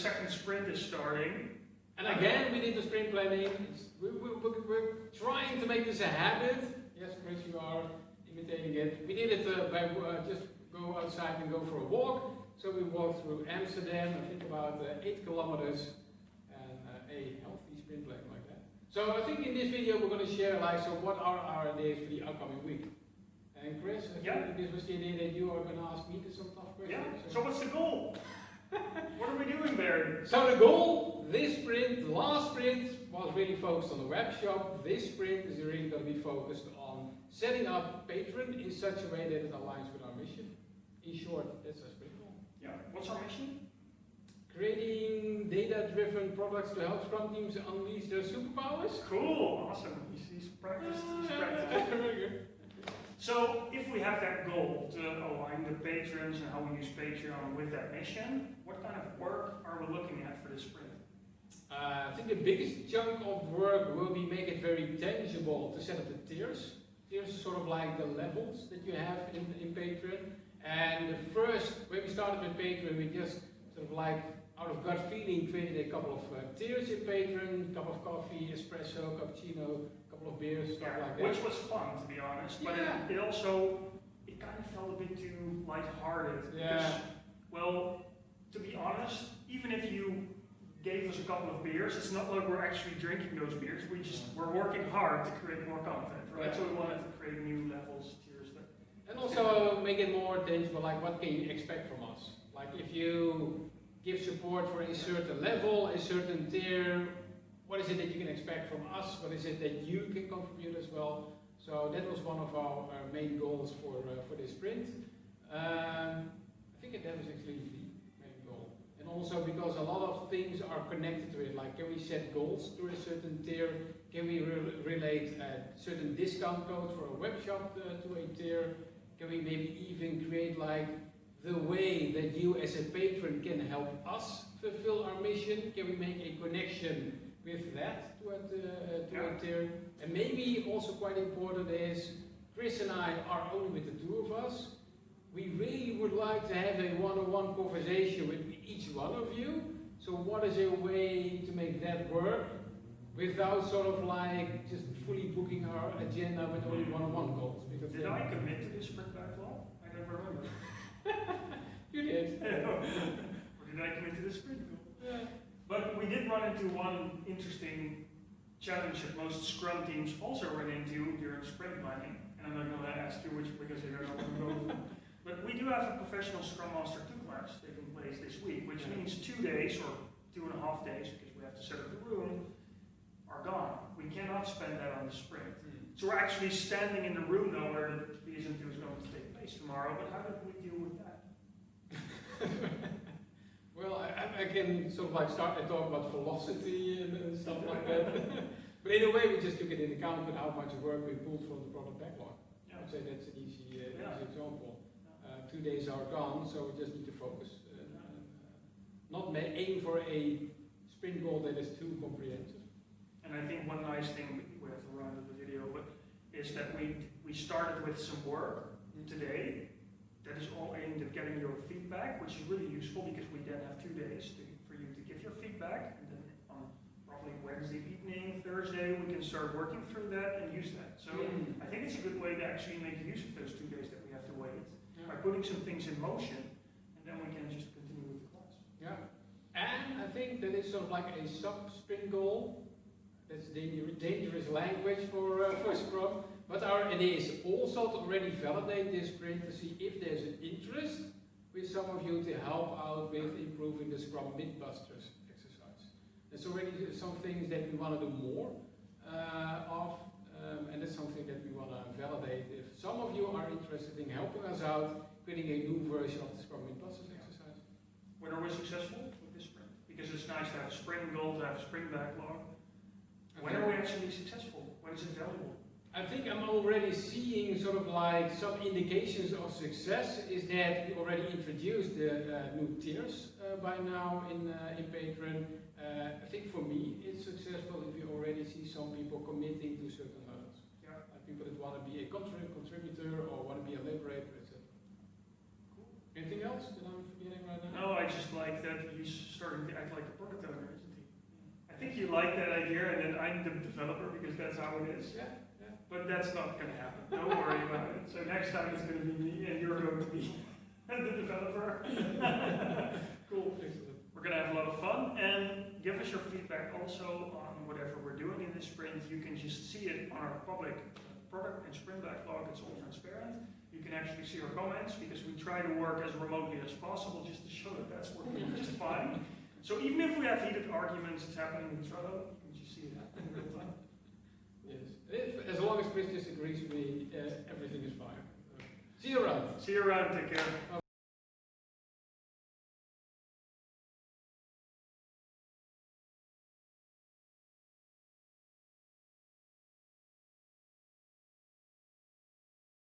second sprint is starting. And again, we did the sprint planning. We're trying to make this a habit. Yes, Chris, you are imitating it. We did it by just go outside and go for a walk. So we walked through Amsterdam, I think about 8 kilometers, and a healthy sprint plan like that. So I think in this video we're going to share so what are our ideas for the upcoming week. And Chris, I think this was the idea that you are going to ask me some tough questions. Yeah. So what's the goal? What are we doing, Barry? So the goal this sprint, the last sprint, was really focused on the web shop. This sprint is really going to be focused on setting up Patreon in such a way that it aligns with our mission. In short, that's our sprint goal. Yeah. What's our mission? Creating data-driven products to help Scrum teams unleash their superpowers. Cool. Awesome. He's practiced. Very good. So, if we have that goal to align the patrons and how we use Patreon with that mission, what kind of work are we looking at for this sprint? I think the biggest chunk of work will be make it very tangible to set up the tiers. Tiers are sort of like the levels that you have in Patreon. And the first, when we started with Patreon, we just sort of out of gut feeling created a couple of tiers in Patreon, cup of coffee, espresso, cappuccino, couple of beers, stuff like that. Which was fun, to be honest, but it also, it kind of felt a bit too lighthearted. Yeah. Because, well, to be honest, even if you gave us a couple of beers, it's not like we're actually drinking those beers, we're working hard to create more content, right? Yeah. So we wanted to create new levels, tiers. And also make it more tangible, what can you expect from us? Like if you give support for a certain level, a certain tier, what is it that you can expect from us? What is it that you can contribute as well? So that was one of our main goals for this sprint. I think that was actually the main goal. And also because a lot of things are connected to it, like can we set goals to a certain tier? Can we relate a certain discount code for a web shop to a tier? Can we maybe even create the way that you as a patron can help us fulfill our mission? Can we make a connection with that to a tier? And maybe also quite important is, Chris and I are only with the two of us. We really would like to have a one-on-one conversation with each one of you. So what is a way to make that work without sort of just fully booking our agenda with only one-on-one goals? Because did I commit to this sprint backlog? I don't remember. You did. Or did I commit to the sprint goal? Yeah. But we did run into one interesting challenge that most Scrum teams also run into during sprint planning. And I'm not going to ask you which because you don't know what I'm going for. But we do have a professional Scrum Master 2 class taking place this week, which means 2 days or 2.5 days, because we have to set up the room, are gone. We cannot spend that on the sprint. So we're actually standing in the room now where the PSM2 is going to take place tomorrow, but how did we deal with that? Well, I can sort of start and talk about velocity and stuff like that. But in a way, we just took it into account with how much work we pulled from the product backlog. I'd say that's an easy example. 2 days are gone, so we just need to focus. Not aim for a sprint goal that is too comprehensive. And I think one nice thing we have to run in the video is that we started with some work today that is all aimed at getting your feedback, which is really useful because we then have 2 days for you to give your feedback, and then on probably Wednesday evening, Thursday, we can start working through that and use that. So I think it's a good way to actually make use of those 2 days that we have to wait by putting some things in motion, and then we can just continue with the class. Yeah, and I think that is sort of like a sub-sprint goal. That's dangerous language for Scrum. But our idea is also to already validate this sprint to see if there's an interest with some of you to help out with improving the Scrum Mythbusters exercise. There's already some things that we want to do more of, and that's something that we want to validate. If some of you are interested in helping us out, creating a new version of the Scrum Mythbusters exercise. When are we successful with this sprint? Because it's nice to have a sprint goal, to have a sprint backlog. When are we actually successful? When is it valuable? I think I'm already seeing sort of some indications of success is that we already introduced the new tiers by now in Patreon. I think for me it's successful if you already see some people committing to certain levels. Yeah. Like people that want to be a contributor or want to be a liberator, etc. Cool. Anything else? else that I'm forgetting right now? No, I just like that he's starting to act like a product owner, isn't he? I think you like that idea, and then I'm the developer because that's how it is. Yeah, yeah. But that's not going to happen. Don't worry about it. So next time it's going to be me, and you're going to be the developer. Cool. Excellent. We're going to have a lot of fun, and give us your feedback also on whatever we're doing in this sprint. You can just see it on our public Product and Sprint Backlog. It's all transparent. You can actually see our comments because we try to work as remotely as possible just to show that that's working just fine. So even if we have heated arguments, it's happening in Trello, you can just see it in real time. Yes. As long as Chris disagrees with me, everything is fine. See you around. See you around, take care. Bye.